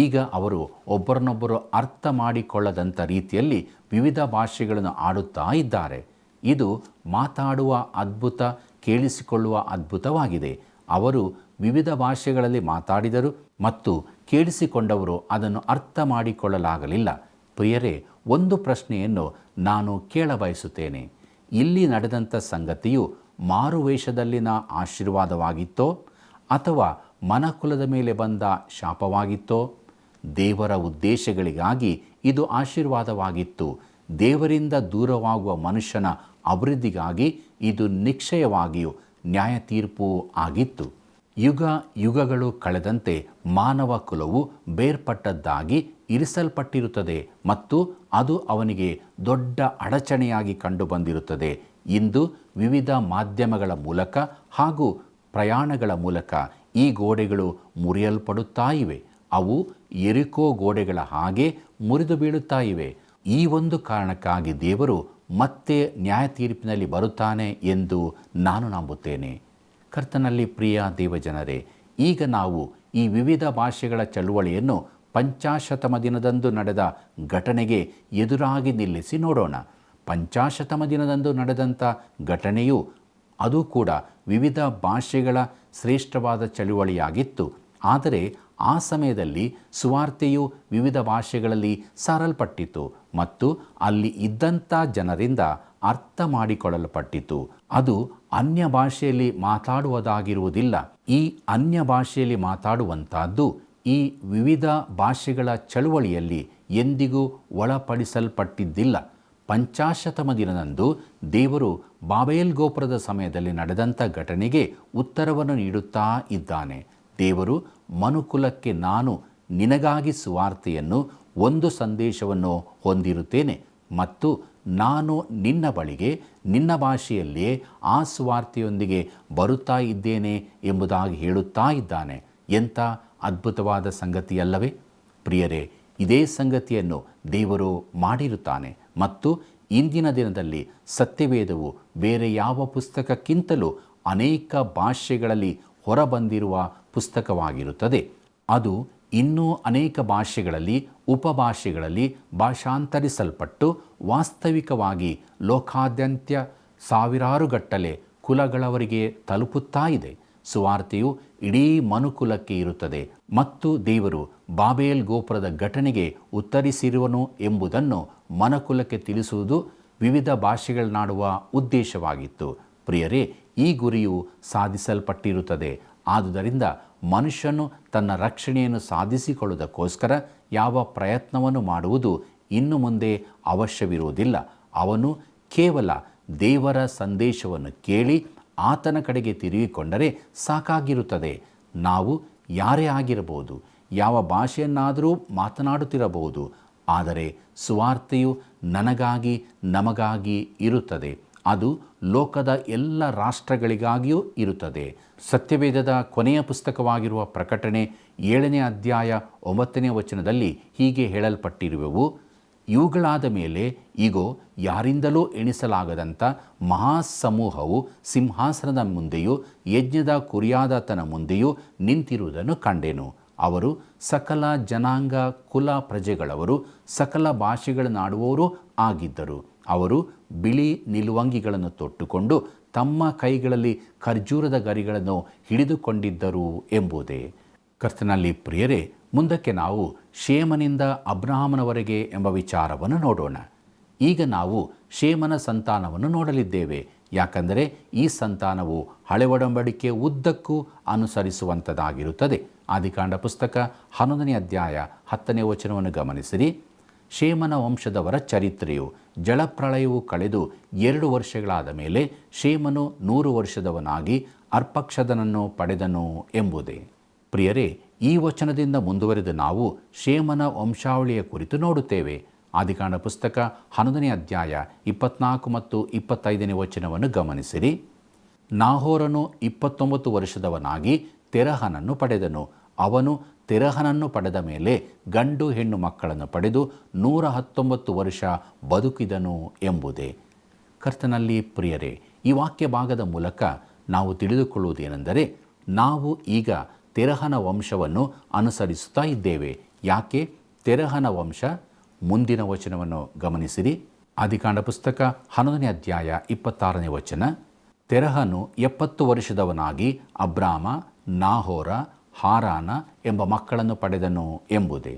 ಈಗ ಅವರು ಒಬ್ಬರನ್ನೊಬ್ಬರು ಅರ್ಥ ಮಾಡಿಕೊಳ್ಳದಂಥ ರೀತಿಯಲ್ಲಿ ವಿವಿಧ ಭಾಷೆಗಳನ್ನು ಆಡುತ್ತಾ ಇದ್ದಾರೆ. ಇದು ಮಾತಾಡುವ ಅದ್ಭುತ, ಕೇಳಿಸಿಕೊಳ್ಳುವ ಅದ್ಭುತವಾಗಿದೆ. ಅವರು ವಿವಿಧ ಭಾಷೆಗಳಲ್ಲಿ ಮಾತಾಡಿದರು ಮತ್ತು ಕೇಳಿಸಿಕೊಂಡವರು ಅದನ್ನು ಅರ್ಥ ಮಾಡಿಕೊಳ್ಳಲಾಗಲಿಲ್ಲ. ಪ್ರಿಯರೇ, ಒಂದು ಪ್ರಶ್ನೆಯನ್ನು ನಾನು ಕೇಳಬಯಸುತ್ತೇನೆ. ಇಲ್ಲಿ ನಡೆದಂಥ ಸಂಗತಿಯು ಮಾರುವೇಷದಲ್ಲಿನ ಆಶೀರ್ವಾದವಾಗಿತ್ತೋ ಅಥವಾ ಮನಕುಲದ ಮೇಲೆ ಬಂದ ಶಾಪವಾಗಿತ್ತೋ? ದೇವರ ಉದ್ದೇಶಗಳಿಗಾಗಿ ಇದು ಆಶೀರ್ವಾದವಾಗಿತ್ತು. ದೇವರಿಂದ ದೂರವಾಗುವ ಮನುಷ್ಯನ ಅಭಿವೃದ್ಧಿಗಾಗಿ ಇದು ನಿಶ್ಚಯವಾಗಿಯೂ ನ್ಯಾಯ ತೀರ್ಪು ಆಗಿತ್ತು. ಯುಗ ಯುಗಗಳು ಕಳೆದಂತೆ ಮಾನವ ಕುಲವು ಬೇರ್ಪಟ್ಟದ್ದಾಗಿ ಇರಿಸಲ್ಪಟ್ಟಿರುತ್ತದೆ ಮತ್ತು ಅದು ಅವನಿಗೆ ದೊಡ್ಡ ಅಡಚಣೆಯಾಗಿ ಕಂಡುಬಂದಿರುತ್ತದೆ. ಇಂದು ವಿವಿಧ ಮಾಧ್ಯಮಗಳ ಮೂಲಕ ಹಾಗೂ ಪ್ರಯಾಣಗಳ ಮೂಲಕ ಈ ಗೋಡೆಗಳು ಮುರಿಯಲ್ಪಡುತ್ತಾ ಇವೆ. ಅವು ಯೆರಿಕೋ ಗೋಡೆಗಳ ಹಾಗೆ ಮುರಿದು ಬೀಳುತ್ತಾ ಇವೆ. ಈ ಒಂದು ಕಾರಣಕ್ಕಾಗಿ ದೇವರು ಮತ್ತೆ ನ್ಯಾಯ ತೀರ್ಪಿನಲ್ಲಿ ಬರುತ್ತಾನೆ ಎಂದು ನಾನು ನಂಬುತ್ತೇನೆ. ಕರ್ತನಲ್ಲಿ ಪ್ರಿಯ ದೇವಜನರೇ, ಈಗ ನಾವು ಈ ವಿವಿಧ ಭಾಷೆಗಳ ಚಳುವಳಿಯನ್ನು ಪಂಚಾಶತಮ ದಿನದಂದು ನಡೆದ ಘಟನೆಗೆ ಎದುರಾಗಿ ನಿಲ್ಲಿಸಿ ನೋಡೋಣ. ಪಂಚಾಶತಮ ದಿನದಂದು ನಡೆದಂಥ ಘಟನೆಯು ಅದು ಕೂಡ ವಿವಿಧ ಭಾಷೆಗಳ ಶ್ರೇಷ್ಠವಾದ ಚಳುವಳಿಯಾಗಿತ್ತು. ಆದರೆ ಆ ಸಮಯದಲ್ಲಿ ಸುವಾರ್ತೆಯು ವಿವಿಧ ಭಾಷೆಗಳಲ್ಲಿ ಸಾರಲ್ಪಟ್ಟಿತು ಮತ್ತು ಅಲ್ಲಿ ಇದ್ದಂಥ ಜನರಿಂದ ಅರ್ಥ ಮಾಡಿಕೊಳ್ಳಲ್ಪಟ್ಟಿತು. ಅದು ಅನ್ಯ ಭಾಷೆಯಲ್ಲಿ ಮಾತಾಡುವುದಾಗಿರುವುದಿಲ್ಲ. ಈ ಅನ್ಯ ಭಾಷೆಯಲ್ಲಿ ಮಾತಾಡುವಂತಹದ್ದು ಈ ವಿವಿಧ ಭಾಷೆಗಳ ಚಳುವಳಿಯಲ್ಲಿ ಎಂದಿಗೂ ಒಳಪಡಿಸಲ್ಪಟ್ಟಿದ್ದಿಲ್ಲ. ಪಂಚಾಶತಮ ದಿನದಂದು ದೇವರು ಬಾಬೇಲ್ ಗೋಪುರದ ಸಮಯದಲ್ಲಿ ನಡೆದಂಥ ಘಟನೆಗೆ ಉತ್ತರವನ್ನು ನೀಡುತ್ತಾ ಇದ್ದಾನೆ. ದೇವರು ಮನುಕುಲಕ್ಕೆ, ನಾನು ನಿನಗಾಗಿ ಸುವಾರ್ತೆಯನ್ನು, ಒಂದು ಸಂದೇಶವನ್ನು ಹೊಂದಿರುತ್ತೇನೆ ಮತ್ತು ನಾನು ನಿನ್ನ ಬಳಿಗೆ ನಿನ್ನ ಭಾಷೆಯಲ್ಲಿಯೇ ಆ ಸುವಾರ್ತೆಯೊಂದಿಗೆ ಬರುತ್ತಾ ಇದ್ದೇನೆ ಎಂಬುದಾಗಿ ಹೇಳುತ್ತಾ ಇದ್ದಾನೆ. ಎಂಥ ಅದ್ಭುತವಾದ ಸಂಗತಿಯಲ್ಲವೇ? ಪ್ರಿಯರೇ, ಇದೇ ಸಂಗತಿಯನ್ನು ದೇವರು ಮಾಡಿರುತ್ತಾನೆ ಮತ್ತು ಇಂದಿನ ದಿನದಲ್ಲಿ ಸತ್ಯವೇದವು ಬೇರೆ ಯಾವ ಪುಸ್ತಕಕ್ಕಿಂತಲೂ ಅನೇಕ ಭಾಷೆಗಳಲ್ಲಿ ಹೊರಬಂದಿರುವ ಪುಸ್ತಕವಾಗಿರುತ್ತದೆ. ಅದು ಇನ್ನೂ ಅನೇಕ ಭಾಷೆಗಳಲ್ಲಿ, ಉಪಭಾಷೆಗಳಲ್ಲಿ ಭಾಷಾಂತರಿಸಲ್ಪಟ್ಟು ವಾಸ್ತವಿಕವಾಗಿ ಲೋಕಾದ್ಯಂತ ಸಾವಿರಾರು ಗಟ್ಟಲೆ ಕುಲಗಳವರಿಗೆ ತಲುಪುತ್ತಾ ಇದೆ. ಸುವಾರ್ತೆಯು ಇಡೀ ಮನುಕುಲಕ್ಕೆ ಇರುತ್ತದೆ ಮತ್ತು ದೇವರು ಬಾಬೇಲ್ ಗೋಪುರದ ಘಟನೆಗೆ ಉತ್ತರಿಸಿರುವನು ಎಂಬುದನ್ನು ಮನುಕುಲಕ್ಕೆ ತಿಳಿಸುವುದು ವಿವಿಧ ಭಾಷೆಗಳನ್ನಾಡುವ ಉದ್ದೇಶವಾಗಿತ್ತು. ಪ್ರಿಯರೇ, ಈ ಗುರಿಯು ಸಾಧಿಸಲ್ಪಟ್ಟಿರುತ್ತದೆ. ಆದುದರಿಂದ ಮನುಷ್ಯನು ತನ್ನ ರಕ್ಷಣೆಯನ್ನು ಸಾಧಿಸಿಕೊಳ್ಳುವುದಕ್ಕೋಸ್ಕರ ಯಾವ ಪ್ರಯತ್ನವನ್ನು ಮಾಡುವುದು ಇನ್ನು ಮುಂದೆ ಅವಶ್ಯವಿರುವುದಿಲ್ಲ. ಅವನು ಕೇವಲ ದೇವರ ಸಂದೇಶವನ್ನು ಕೇಳಿ ಆತನ ಕಡೆಗೆ ತಿರುಗಿಕೊಂಡರೆ ಸಾಕಾಗಿರುತ್ತದೆ. ನಾವು ಯಾರೇ ಆಗಿರಬಹುದು, ಯಾವ ಭಾಷೆಯನ್ನಾದರೂ ಮಾತನಾಡುತ್ತಿರಬಹುದು, ಆದರೆ ಸುವಾರ್ತೆಯು ನನಗಾಗಿ, ನಮಗಾಗಿ ಇರುತ್ತದೆ. ಅದು ಲೋಕದ ಎಲ್ಲ ರಾಷ್ಟ್ರಗಳಿಗಾಗಿಯೂ ಇರುತ್ತದೆ. ಸತ್ಯವೇದದ ಕೊನೆಯ ಪುಸ್ತಕವಾಗಿರುವ ಪ್ರಕಟಣೆ 7ನೇ ಅಧ್ಯಾಯ 9ನೇ ವಚನದಲ್ಲಿ ಹೀಗೆ ಹೇಳಲ್ಪಟ್ಟಿರುವೆವು: ಇವುಗಳಾದ ಮೇಲೆ ಇಗೋ, ಯಾರಿಂದಲೂ ಎಣಿಸಲಾಗದಂಥ ಮಹಾಸಮೂಹವು ಸಿಂಹಾಸನದ ಮುಂದೆಯೂ ಯಜ್ಞದ ಕುರಿಯಾದಾತನ ಮುಂದೆಯೂ ನಿಂತಿರುವುದನ್ನು ಕಂಡೆನು. ಅವರು ಸಕಲ ಜನಾಂಗ, ಕುಲ, ಪ್ರಜೆಗಳವರು, ಸಕಲ ಭಾಷೆಗಳನ್ನಾಡುವವರೂ ಆಗಿದ್ದರು. ಅವರು ಬಿಳಿ ನಿಲುವಂಗಿಗಳನ್ನು ತೊಟ್ಟುಕೊಂಡು ತಮ್ಮ ಕೈಗಳಲ್ಲಿ ಖರ್ಜೂರದ ಗರಿಗಳನ್ನು ಹಿಡಿದುಕೊಂಡಿದ್ದರು ಎಂಬುದೇ. ಕರ್ತನಲ್ಲಿ ಪ್ರಿಯರೇ, ಮುಂದಕ್ಕೆ ನಾವು ಶೇಮನಿಂದ ಅಬ್ರಹಾಮನವರೆಗೆ ಎಂಬ ವಿಚಾರವನ್ನು ನೋಡೋಣ. ಈಗ ನಾವು ಶೇಮನ ಸಂತಾನವನ್ನು ನೋಡಲಿದ್ದೇವೆ. ಯಾಕಂದರೆ ಈ ಸಂತಾನವು ಹಳೆ ಒಡಂಬಡಿಕೆ ಉದ್ದಕ್ಕೂ ಅನುಸರಿಸುವಂಥದ್ದಾಗಿರುತ್ತದೆ. ಆದಿಕಾಂಡ ಪುಸ್ತಕ 11ನೇ ಅಧ್ಯಾಯ 10ನೇ ವಚನವನ್ನು ಗಮನಿಸಿರಿ. ಶೇಮನ ವಂಶದವರ ಚರಿತ್ರೆಯು ಜಲಪ್ರಳಯವು ಕಳೆದು 2 ವರ್ಷಗಳಾದ ಮೇಲೆ ಶೇಮನು 100 ವರ್ಷದವನಾಗಿ ಅರ್ಪಕ್ಷದನನ್ನು ಪಡೆದನು ಎಂಬುದೇ. ಪ್ರಿಯರೇ, ಈ ವಚನದಿಂದ ಮುಂದುವರೆದು ನಾವು ಶೇಮನ ವಂಶಾವಳಿಯ ಕುರಿತು ನೋಡುತ್ತೇವೆ. ಆದಿಕಾಂಡ ಪುಸ್ತಕ 11ನೇ ಅಧ್ಯಾಯ 24 ಮತ್ತು 25ನೇ ವಚನವನ್ನು ಗಮನಿಸಿರಿ. ನಾಹೋರನು 29 ವರ್ಷದವನಾಗಿ ತೆರಹನನ್ನು ಪಡೆದನು. ಅವನು ತೆರಹನನ್ನು ಪಡೆದ ಮೇಲೆ ಗಂಡು ಹೆಣ್ಣು ಮಕ್ಕಳನ್ನು ಪಡೆದು 119 ವರ್ಷ ಬದುಕಿದನು ಎಂಬುದೇ. ಕರ್ತನಲ್ಲಿ ಪ್ರಿಯರೇ, ಈ ವಾಕ್ಯ ಭಾಗದ ಮೂಲಕ ನಾವು ತಿಳಿದುಕೊಳ್ಳುವುದೇನೆಂದರೆ, ನಾವು ಈಗ ತೆರಹನ ವಂಶವನ್ನು ಅನುಸರಿಸುತ್ತಾ ಇದ್ದೇವೆ. ಯಾಕೆ ತೆರಹನ ವಂಶ? ಮುಂದಿನ ವಚನವನ್ನು ಗಮನಿಸಿರಿ. ಆದಿಕಾಂಡ ಪುಸ್ತಕ 11ನೇ ಅಧ್ಯಾಯ 26ನೇ ವಚನ. ತೆರಹನು 70 ವರ್ಷದವನಾಗಿ ಅಬ್ರಾಮ, ನಾಹೋರ, ಹಾರಾನ ಎಂಬ ಮಕ್ಕಳನ್ನು ಪಡೆದನು ಎಂಬುದೇ.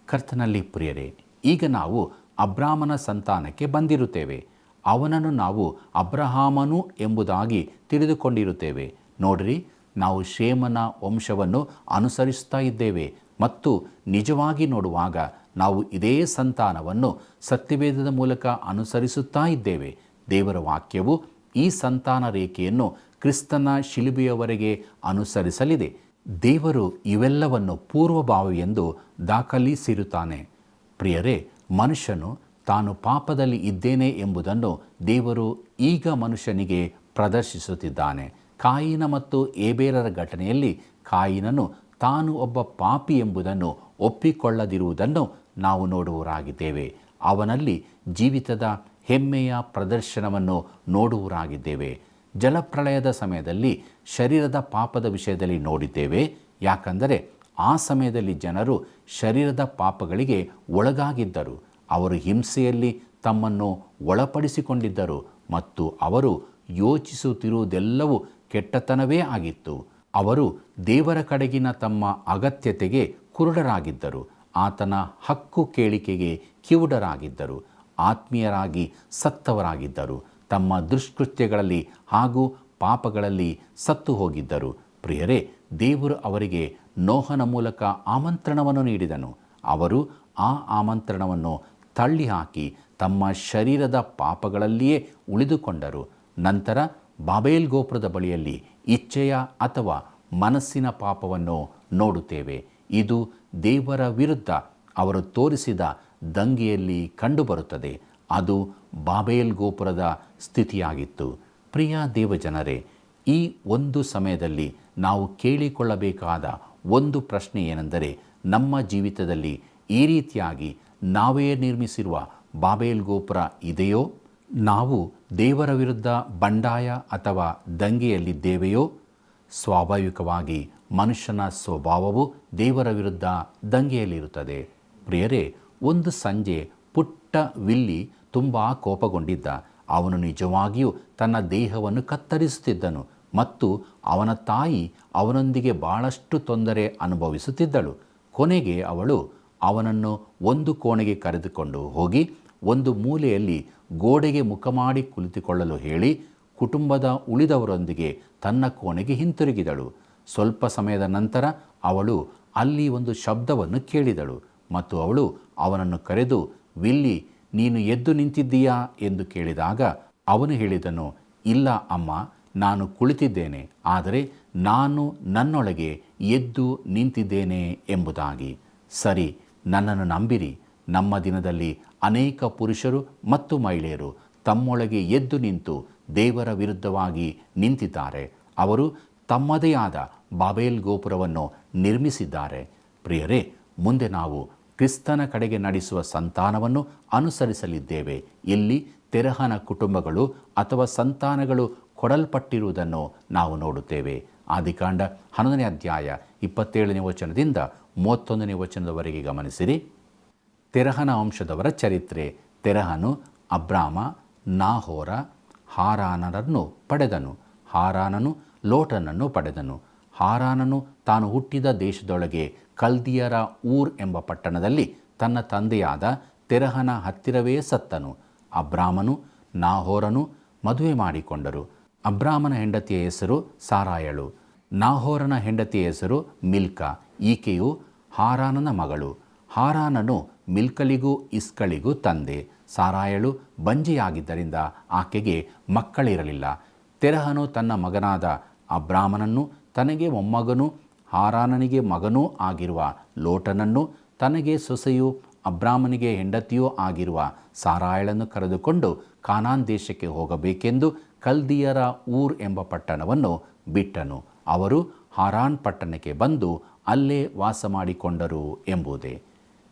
ಕರ್ತನಲ್ಲಿ ಪ್ರಿಯರೇ, ಈಗ ನಾವು ಅಬ್ರಾಮನ ಸಂತಾನಕ್ಕೆ ಬಂದಿರುತ್ತೇವೆ. ಅವನನ್ನು ನಾವು ಅಬ್ರಹಾಮನು ಎಂಬುದಾಗಿ ತಿಳಿದುಕೊಂಡಿರುತ್ತೇವೆ. ನೋಡ್ರಿ, ನಾವು ಶೇಮನ ವಂಶವನ್ನು ಅನುಸರಿಸ್ತಾ ಇದ್ದೇವೆ ಮತ್ತು ನಿಜವಾಗಿ ನೋಡುವಾಗ ನಾವು ಇದೇ ಸಂತಾನವನ್ನು ಸತ್ಯವೇದದ ಮೂಲಕ ಅನುಸರಿಸುತ್ತಾ ಇದ್ದೇವೆ. ದೇವರ ವಾಕ್ಯವು ಈ ಸಂತಾನ ರೇಖೆಯನ್ನು ಕ್ರಿಸ್ತನ ಶಿಲುಬೆಯವರೆಗೆ ಅನುಸರಿಸಲಿದೆ. ದೇವರು ಇವೆಲ್ಲವನ್ನು ಪೂರ್ವಭಾವಿಯೆಂದು ದಾಖಲಿಸಿರುತ್ತಾನೆ. ಪ್ರಿಯರೇ, ಮನುಷ್ಯನು ತಾನು ಪಾಪದಲ್ಲಿ ಇದ್ದೇನೆ ಎಂಬುದನ್ನು ದೇವರು ಈಗ ಮನುಷ್ಯನಿಗೆ ಪ್ರದರ್ಶಿಸುತ್ತಿದ್ದಾನೆ. ಕಾಯಿನ ಮತ್ತು ಏಬೇಲರ ಘಟನೆಯಲ್ಲಿ ಕಾಯಿನನು ತಾನು ಒಬ್ಬ ಪಾಪಿ ಎಂಬುದನ್ನು ಒಪ್ಪಿಕೊಳ್ಳದಿರುವುದನ್ನು ನಾವು ನೋಡುವರಾಗಿದ್ದೇವೆ. ಅವನಲ್ಲಿ ಜೀವಿತದ ಹೆಮ್ಮೆಯ ಪ್ರದರ್ಶನವನ್ನು ನೋಡುವರಾಗಿದ್ದೇವೆ. ಜಲಪ್ರಳಯದ ಸಮಯದಲ್ಲಿ ಶರೀರದ ಪಾಪದ ವಿಷಯದಲ್ಲಿ ನೋಡಿದ್ದೇವೆ. ಯಾಕಂದರೆ ಆ ಸಮಯದಲ್ಲಿ ಜನರು ಶರೀರದ ಪಾಪಗಳಿಗೆ ಒಳಗಾಗಿದ್ದರು. ಅವರು ಹಿಂಸೆಯಲ್ಲಿ ತಮ್ಮನ್ನು ಒಳಪಡಿಸಿಕೊಂಡಿದ್ದರು ಮತ್ತು ಅವರು ಯೋಚಿಸುತ್ತಿರುವುದೆಲ್ಲವೂ ಕೆಟ್ಟತನವೇ ಆಗಿತ್ತು. ಅವರು ದೇವರ ಕಡೆಗಿನ ತಮ್ಮ ಅಗತ್ಯತೆಗೆ ಕುರುಡರಾಗಿದ್ದರು. ಆತನ ಹಕ್ಕು ಕೇಳಿಕೆಗೆ ಕಿವುಡರಾಗಿದ್ದರು. ಆತ್ಮೀಯರಾಗಿ ಸತ್ತವರಾಗಿದ್ದರು. ತಮ್ಮ ದುಷ್ಕೃತ್ಯಗಳಲ್ಲಿ ಹಾಗೂ ಪಾಪಗಳಲ್ಲಿ ಸತ್ತು ಹೋಗಿದ್ದರು. ಪ್ರಿಯರೇ, ದೇವರು ಅವರಿಗೆ ನೋಹನ ಮೂಲಕ ಆಮಂತ್ರಣವನ್ನು ನೀಡಿದನು. ಅವರು ಆ ಆಮಂತ್ರಣವನ್ನು ತಳ್ಳಿಹಾಕಿ ತಮ್ಮ ಶರೀರದ ಪಾಪಗಳಲ್ಲಿಯೇ ಉಳಿದುಕೊಂಡರು. ನಂತರ ಬಾಬೇಲ್ ಗೋಪುರದ ಬಳಿಯಲ್ಲಿ ಇಚ್ಛೆಯ ಅಥವಾ ಮನಸ್ಸಿನ ಪಾಪವನ್ನು ನೋಡುತ್ತೇವೆ. ಇದು ದೇವರ ವಿರುದ್ಧ ಅವರು ತೋರಿಸಿದ ದಂಗೆಯಲ್ಲಿ ಕಂಡುಬರುತ್ತದೆ. ಅದು ಬಾಬೇಲ್ ಗೋಪುರದ ಸ್ಥಿತಿಯಾಗಿತ್ತು. ಪ್ರಿಯ ದೇವಜನರೇ, ಈ ಒಂದು ಸಮಯದಲ್ಲಿ ನಾವು ಕೇಳಿಕೊಳ್ಳಬೇಕಾದ ಒಂದು ಪ್ರಶ್ನೆ ಏನೆಂದರೆ, ನಮ್ಮ ಜೀವಿತದಲ್ಲಿ ಈ ರೀತಿಯಾಗಿ ನಾವೇ ನಿರ್ಮಿಸಿರುವ ಬಾಬೇಲ್ ಗೋಪುರ ಇದೆಯೋ? ನಾವು ದೇವರ ವಿರುದ್ಧ ಬಂಡಾಯ ಅಥವಾ ದಂಗೆಯಲ್ಲಿದ್ದೇವೆಯೋ? ಸ್ವಾಭಾವಿಕವಾಗಿ ಮನುಷ್ಯನ ಸ್ವಭಾವವು ದೇವರ ವಿರುದ್ಧ ದಂಗೆಯಲ್ಲಿರುತ್ತದೆ. ಪ್ರಿಯರೇ, ಒಂದು ಸಂಜೆ ಪುಟ್ಟ ವಿಲ್ಲಿ ತುಂಬ ಕೋಪಗೊಂಡಿದ್ದ. ಅವನು ನಿಜವಾಗಿಯೂ ತನ್ನ ದೇಹವನ್ನು ಕತ್ತರಿಸುತ್ತಿದ್ದನು ಮತ್ತು ಅವನ ತಾಯಿ ಅವನೊಂದಿಗೆ ಬಹಳಷ್ಟು ತೊಂದರೆ ಅನುಭವಿಸುತ್ತಿದ್ದಳು. ಕೊನೆಗೆ ಅವಳು ಅವನನ್ನು ಒಂದು ಕೋಣೆಗೆ ಕರೆದುಕೊಂಡು ಹೋಗಿ ಒಂದು ಮೂಲೆಯಲ್ಲಿ ಗೋಡೆಗೆ ಮುಖ ಮಾಡಿ ಕುಳಿತುಕೊಳ್ಳಲು ಹೇಳಿ ಕುಟುಂಬದ ಉಳಿದವರೊಂದಿಗೆ ತನ್ನ ಕೋಣೆಗೆ ಹಿಂತಿರುಗಿದಳು. ಸ್ವಲ್ಪ ಸಮಯದ ನಂತರ ಅವಳು ಅಲ್ಲಿ ಒಂದು ಶಬ್ದವನ್ನು ಕೇಳಿದಳು ಮತ್ತು ಅವಳು ಅವನನ್ನು ಕರೆದು, ವಿಲ್ಲಿ, ನೀನು ಎದ್ದು ನಿಂತಿದ್ದೀಯಾ ಎಂದು ಕೇಳಿದಾಗ ಅವನು ಹೇಳಿದನು, ಇಲ್ಲ ಅಮ್ಮ, ನಾನು ಕುಳಿತಿದ್ದೇನೆ, ಆದರೆ ನಾನು ನನ್ನೊಳಗೆ ಎದ್ದು ನಿಂತಿದ್ದೇನೆ ಎಂಬುದಾಗಿ. ಸರಿ, ನನ್ನನ್ನು ನಂಬಿರಿ, ನಮ್ಮ ದಿನದಲ್ಲಿ ಅನೇಕ ಪುರುಷರು ಮತ್ತು ಮಹಿಳೆಯರು ತಮ್ಮೊಳಗೆ ಎದ್ದು ನಿಂತು ದೇವರ ವಿರುದ್ಧವಾಗಿ ನಿಂತಿದ್ದಾರೆ. ಅವರು ತಮ್ಮದೇ ಆದ ಬಾಬೇಲ್ ಗೋಪುರವನ್ನು ನಿರ್ಮಿಸಿದ್ದಾರೆ. ಪ್ರಿಯರೇ, ಮುಂದೆ ನಾವು ಕ್ರಿಸ್ತನ ಕಡೆಗೆ ನಡೆಸುವ ಸಂತಾನವನ್ನು ಅನುಸರಿಸಲಿದ್ದೇವೆ. ಇಲ್ಲಿ ತೆರಹನ ಕುಟುಂಬಗಳು ಅಥವಾ ಸಂತಾನಗಳು ಕೊಡಲ್ಪಟ್ಟಿರುವುದನ್ನು ನಾವು ನೋಡುತ್ತೇವೆ. ಆದಿಕಾಂಡ 11ನೇ ಅಧ್ಯಾಯ 27ನೇ ವಚನದಿಂದ 31ನೇ ವಚನದವರೆಗೆ ಗಮನಿಸಿರಿ. ತೆರಹನ ವಂಶದವರ ಚರಿತ್ರೆ. ತೆರಹನು ಅಬ್ರಾಮ, ನಾಹೋರ, ಹಾರಾನರನ್ನು ಪಡೆದನು. ಹಾರಾನನು ಲೋಟನನ್ನು ಪಡೆದನು. ಹಾರಾನನು ತಾನು ಹುಟ್ಟಿದ ದೇಶದೊಳಗೆ ಕಲ್ದಿಯರ ಊರ್ ಎಂಬ ಪಟ್ಟಣದಲ್ಲಿ ತನ್ನ ತಂದೆಯಾದ ತೆರಹನ ಹತ್ತಿರವೇ ಸತ್ತನು. ಅಬ್ರಾಮನು ನಾಹೋರನು ಮದುವೆ ಮಾಡಿಕೊಂಡರು. ಅಬ್ರಾಮನ ಹೆಂಡತಿಯ ಹೆಸರು ಸಾರಾಯಳು. ನಾಹೋರನ ಹೆಂಡತಿಯ ಹೆಸರು ಮಿಲ್ಕಾ. ಈಕೆಯು ಹಾರಾನನ ಮಗಳು. ಹಾರಾನನು ಮಿಲ್ಕಳಿಗೂ ಇಸ್ಕಳಿಗೂ ತಂದೆ. ಸಾರಾಯಳು ಬಂಜೆಯಾಗಿದ್ದರಿಂದ ಆಕೆಗೆ ಮಕ್ಕಳಿರಲಿಲ್ಲ. ತೆರಹನು ತನ್ನ ಮಗನಾದ ಅಬ್ರಾಮನನ್ನು, ತನಗೆ ಮೊಮ್ಮಗನೂ ಹಾರಾನನಿಗೆ ಮಗನೂ ಆಗಿರುವ ಲೋಟನನ್ನು, ತನಗೆ ಸೊಸೆಯೂ ಅಬ್ರಾಮನಿಗೆ ಹೆಂಡತಿಯೂ ಆಗಿರುವ ಸಾರಾಯಳನ್ನು ಕರೆದುಕೊಂಡು ಕಾನಾನ್ ದೇಶಕ್ಕೆ ಹೋಗಬೇಕೆಂದು ಕಲ್ದಿಯರ ಊರ್ ಎಂಬ ಪಟ್ಟಣವನ್ನು ಬಿಟ್ಟನು. ಅವರು ಹಾರಾನ್ ಪಟ್ಟಣಕ್ಕೆ ಬಂದು ಅಲ್ಲೇ ವಾಸ ಮಾಡಿಕೊಂಡರು ಎಂಬುದೇ.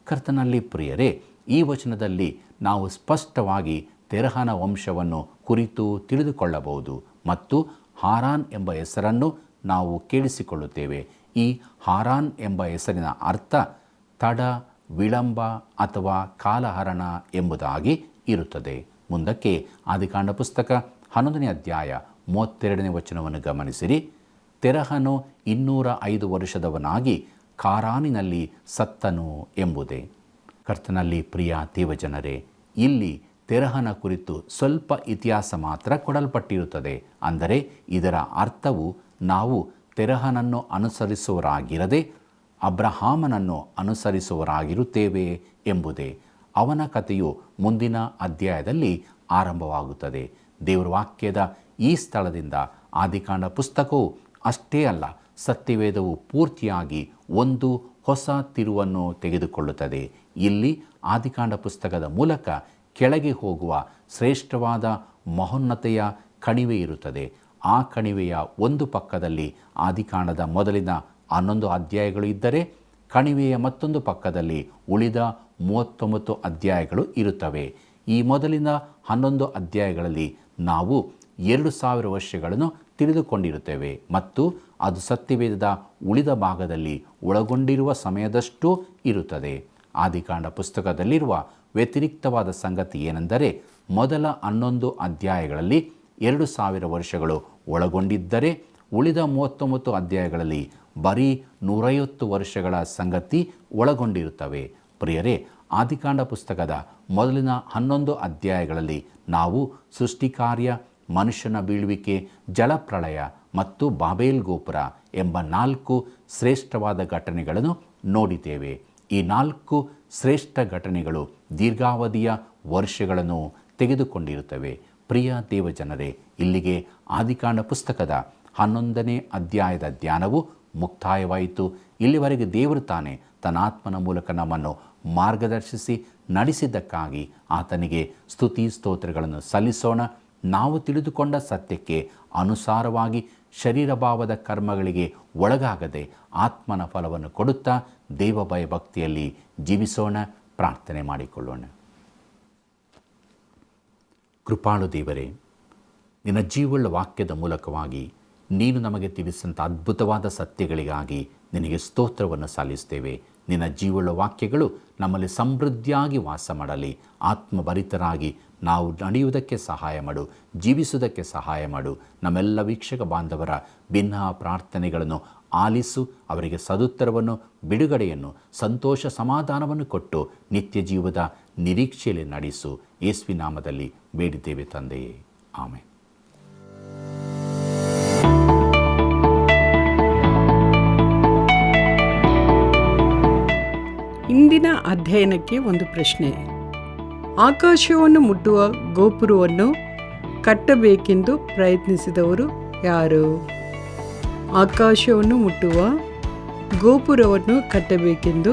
ಕರ್ತನಲ್ಲಿ ಪ್ರಿಯರೇ, ಈ ವಚನದಲ್ಲಿ ನಾವು ಸ್ಪಷ್ಟವಾಗಿ ತೆರಹನ ವಂಶವನ್ನು ಕುರಿತು ತಿಳಿದುಕೊಳ್ಳಬಹುದು ಮತ್ತು ಹಾರಾನ್ ಎಂಬ ಹೆಸರನ್ನು ನಾವು ಕೇಳಿಸಿಕೊಳ್ಳುತ್ತೇವೆ. ಈ ಹಾರಾನ್ ಎಂಬ ಹೆಸರಿನ ಅರ್ಥ ತಡ, ವಿಳಂಬ ಅಥವಾ ಕಾಲಹರಣ ಎಂಬುದಾಗಿ ಇರುತ್ತದೆ. ಮುಂದಕ್ಕೆ ಆದಿಕಾಂಡ ಪುಸ್ತಕ 11ನೇ ಅಧ್ಯಾಯ 32ನೇ ವಚನವನ್ನು ಗಮನಿಸಿರಿ. ತೆರಹನು 205 ವರ್ಷದವನಾಗಿ ಕಾರಾನಿನಲ್ಲಿ ಸತ್ತನು ಎಂಬುದೇ. ಕರ್ತನಲ್ಲಿ ಪ್ರಿಯ ದೇವಜನರೇ, ಇಲ್ಲಿ ತೆರಹನ ಕುರಿತು ಸ್ವಲ್ಪ ಇತಿಹಾಸ ಮಾತ್ರ ಕೊಡಲ್ಪಟ್ಟಿರುತ್ತದೆ. ಅಂದರೆ ಇದರ ಅರ್ಥವು ನಾವು ತೆರಹನನ್ನು ಅನುಸರಿಸುವವರಾಗಿರದೆ ಅಬ್ರಹಾಮನನ್ನು ಅನುಸರಿಸುವವರಾಗಿರುತ್ತೇವೆ ಎಂಬುದೇ. ಅವನ ಕಥೆಯು ಮುಂದಿನ ಅಧ್ಯಾಯದಲ್ಲಿ ಆರಂಭವಾಗುತ್ತದೆ. ದೇವರ ವಾಕ್ಯದ ಈ ಸ್ಥಳದಿಂದ ಆದಿಕಾಂಡ ಪುಸ್ತಕವು ಅಷ್ಟೇ ಅಲ್ಲ, ಸತ್ಯವೇದವು ಪೂರ್ತಿಯಾಗಿ ಒಂದು ಹೊಸ ತಿರುವನ್ನು ತೆಗೆದುಕೊಳ್ಳುತ್ತದೆ. ಇಲ್ಲಿ ಆದಿಕಾಂಡ ಪುಸ್ತಕದ ಮೂಲಕ ಕೆಳಗೆ ಹೋಗುವ ಶ್ರೇಷ್ಠವಾದ ಮಹೋನ್ನತೆಯ ಕಣಿವೆ ಇರುತ್ತದೆ. ಆ ಕಣಿವೆಯ ಒಂದು ಪಕ್ಕದಲ್ಲಿ ಆದಿಕಾಂಡದ ಮೊದಲಿನ 11 ಅಧ್ಯಾಯಗಳು ಇದ್ದರೆ, ಕಣಿವೆಯ ಮತ್ತೊಂದು ಪಕ್ಕದಲ್ಲಿ ಉಳಿದ 39 ಅಧ್ಯಾಯಗಳು ಇರುತ್ತವೆ. ಈ ಮೊದಲಿನ 11 ಅಧ್ಯಾಯಗಳಲ್ಲಿ ನಾವು 2000 ವರ್ಷಗಳನ್ನು ತಿಳಿದುಕೊಂಡಿರುತ್ತೇವೆ ಮತ್ತು ಅದು ಸತ್ಯವೇದದ ಉಳಿದ ಭಾಗದಲ್ಲಿ ಒಳಗೊಂಡಿರುವ ಸಮಯದಷ್ಟೂ ಇರುತ್ತದೆ. ಆದಿಕಾಂಡ ಪುಸ್ತಕದಲ್ಲಿರುವ ವ್ಯತಿರಿಕ್ತವಾದ ಸಂಗತಿ ಏನೆಂದರೆ, ಮೊದಲ 11 ಅಧ್ಯಾಯಗಳಲ್ಲಿ 2000 ವರ್ಷಗಳು ಒಳಗೊಂಡಿದ್ದರೆ, ಉಳಿದ 39 ಅಧ್ಯಾಯಗಳಲ್ಲಿ ಬರೀ 150 ವರ್ಷಗಳ ಸಂಗತಿ ಒಳಗೊಂಡಿರುತ್ತವೆ. ಪ್ರಿಯರೇ, ಆದಿಕಾಂಡ ಪುಸ್ತಕದ ಮೊದಲಿನ 11 ಅಧ್ಯಾಯಗಳಲ್ಲಿ ನಾವು ಸೃಷ್ಟಿಕಾರ್ಯ, ಮನುಷ್ಯನ ಬೀಳುವಿಕೆ, ಜಲಪ್ರಳಯ ಮತ್ತು ಬಾಬೇಲ್ ಗೋಪುರ ಎಂಬ 4 ಶ್ರೇಷ್ಠವಾದ ಘಟನೆಗಳನ್ನು ನೋಡಿದ್ದೇವೆ. ಈ 4 ಶ್ರೇಷ್ಠ ಘಟನೆಗಳು ದೀರ್ಘಾವಧಿಯ ವರ್ಷಗಳನ್ನು ತೆಗೆದುಕೊಂಡಿರುತ್ತವೆ. ಪ್ರಿಯ ದೇವಜನರೇ, ಇಲ್ಲಿಗೆ ಆದಿಕಾಂಡ ಪುಸ್ತಕದ 11ನೇ ಅಧ್ಯಾಯದ ಧ್ಯಾನವು ಮುಕ್ತಾಯವಾಯಿತು. ಇಲ್ಲಿವರೆಗೆ ದೇವರು ತಾನೇ ತನ್ನ ಆತ್ಮನ ಮೂಲಕ ನಮ್ಮನ್ನು ಮಾರ್ಗದರ್ಶಿಸಿ ನಡೆಸಿದ್ದಕ್ಕಾಗಿ ಆತನಿಗೆ ಸ್ತುತಿ ಸ್ತೋತ್ರಗಳನ್ನು ಸಲ್ಲಿಸೋಣ. ನಾವು ತಿಳಿದುಕೊಂಡ ಸತ್ಯಕ್ಕೆ ಅನುಸಾರವಾಗಿ ಶರೀರಭಾವದ ಕರ್ಮಗಳಿಗೆ ಒಳಗಾಗದೆ ಆತ್ಮನ ಫಲವನ್ನು ಕೊಡುತ್ತಾ ದೇವಭಯ ಭಕ್ತಿಯಲ್ಲಿ ಜೀವಿಸೋಣ. ಪ್ರಾರ್ಥನೆ ಮಾಡಿಕೊಳ್ಳೋಣ. ಕೃಪಾಳು ದೇವರೇ, ನಿನ್ನ ಜೀವವುಳ್ಳ ವಾಕ್ಯದ ಮೂಲಕವಾಗಿ ನೀನು ನಮಗೆ ತಿಳಿಸಿದಂಥ ಅದ್ಭುತವಾದ ಸತ್ಯಗಳಿಗಾಗಿ ನಿನಗೆ ಸ್ತೋತ್ರವನ್ನು ಸಲ್ಲಿಸ್ತೇವೆ. ನಿನ್ನ ಜೀವವುಳ್ಳ ವಾಕ್ಯಗಳು ನಮ್ಮಲ್ಲಿ ಸಮೃದ್ಧಿಯಾಗಿ ವಾಸ ಮಾಡಲಿ. ಆತ್ಮಭರಿತರಾಗಿ ನಾವು ನಡೆಯುವುದಕ್ಕೆ ಸಹಾಯ ಮಾಡು, ಜೀವಿಸುವುದಕ್ಕೆ ಸಹಾಯ ಮಾಡು. ನಮ್ಮೆಲ್ಲ ವೀಕ್ಷಕ ಬಾಂಧವರ ಭಿನ್ನ ಪ್ರಾರ್ಥನೆಗಳನ್ನು ಆಲಿಸು. ಅವರಿಗೆ ಸದುತ್ತರವನ್ನು, ಬಿಡುಗಡೆಯನ್ನು, ಸಂತೋಷ ಸಮಾಧಾನವನ್ನು ಕೊಟ್ಟು ನಿತ್ಯ ಜೀವದ ನಿರೀಕ್ಷೆಯಲ್ಲಿ ನಡೆಸು. ಯೇಸುವಿನ ನಾಮದಲ್ಲಿ ಬೇಡಿದ್ದೇವೆ ತಂದೆಯೇ, ಆಮೆನ್. ಇಂದಿನ ಅಧ್ಯಯನಕ್ಕೆ ಒಂದು ಪ್ರಶ್ನೆ. ಆಕಾಶವನ್ನು ಮುಟ್ಟುವ ಗೋಪುರವನ್ನು ಕಟ್ಟಬೇಕೆಂದು ಪ್ರಯತ್ನಿಸಿದವರು ಯಾರು? ಆಕಾಶವನ್ನು ಮುಟ್ಟುವ ಗೋಪುರವನ್ನು ಕಟ್ಟಬೇಕೆಂದು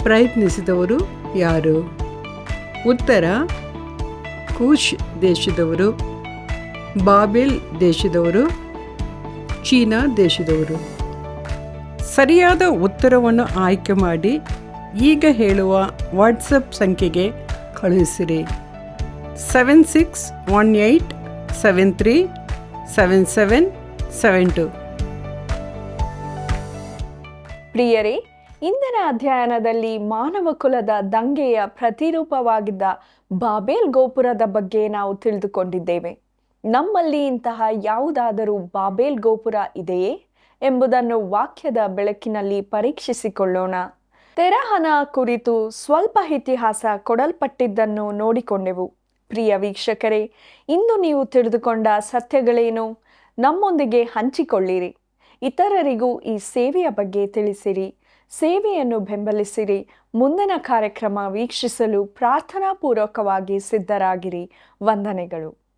ಪ್ರಯತ್ನಿಸಿದವರು ಯಾರು? ಉತ್ತರ: ಕೂಶ್ ದೇಶದವರು, ಬಾಬೆಲ್ ದೇಶದವರು, ಚೀನಾ ದೇಶದವರು. ಸರಿಯಾದ ಉತ್ತರವನ್ನು ಆಯ್ಕೆ ಮಾಡಿ ಈಗ ಹೇಳುವ ವಾಟ್ಸಪ್ ಸಂಖ್ಯೆಗೆ ಕಳುಹಿಸಿರಿ. 7618737772. ಪ್ರಿಯರೇ, ಇಂದಿನ ಅಧ್ಯಯನದಲ್ಲಿ ಮಾನವ ಕುಲದ ದಂಗೆಯ ಪ್ರತಿರೂಪವಾಗಿದ್ದ ಬಾಬೇಲ್ ಗೋಪುರದ ಬಗ್ಗೆ ನಾವು ತಿಳಿದುಕೊಂಡಿದ್ದೇವೆ. ನಮ್ಮಲ್ಲಿ ಇಂತಹ ಯಾವುದಾದರೂ ಬಾಬೇಲ್ ಗೋಪುರ ಇದೆಯೇ ಎಂಬುದನ್ನು ವಾಕ್ಯದ ಬೆಳಕಿನಲ್ಲಿ ಪರೀಕ್ಷಿಸಿಕೊಳ್ಳೋಣ. ತೆರಹನ ಕುರಿತು ಸ್ವಲ್ಪ ಇತಿಹಾಸ ಕೊಡಲ್ಪಟ್ಟಿದ್ದನ್ನು ನೋಡಿಕೊಂಡೆವು. ಪ್ರಿಯ ವೀಕ್ಷಕರೇ, ಇಂದು ನೀವು ತಿಳಿದುಕೊಂಡ ಸತ್ಯಗಳೇನು? ನಮ್ಮೊಂದಿಗೆ ಹಂಚಿಕೊಳ್ಳಿರಿ. ಇತರರಿಗೂ ಈ ಸೇವೆಯ ಬಗ್ಗೆ ತಿಳಿಸಿರಿ. ಸೇವೆಯನ್ನು ಬೆಂಬಲಿಸಿರಿ. ಮುಂದಿನ ಕಾರ್ಯಕ್ರಮ ವೀಕ್ಷಿಸಲು ಪ್ರಾರ್ಥನಾಪೂರ್ವಕವಾಗಿ ಸಿದ್ಧರಾಗಿರಿ. ವಂದನೆಗಳು.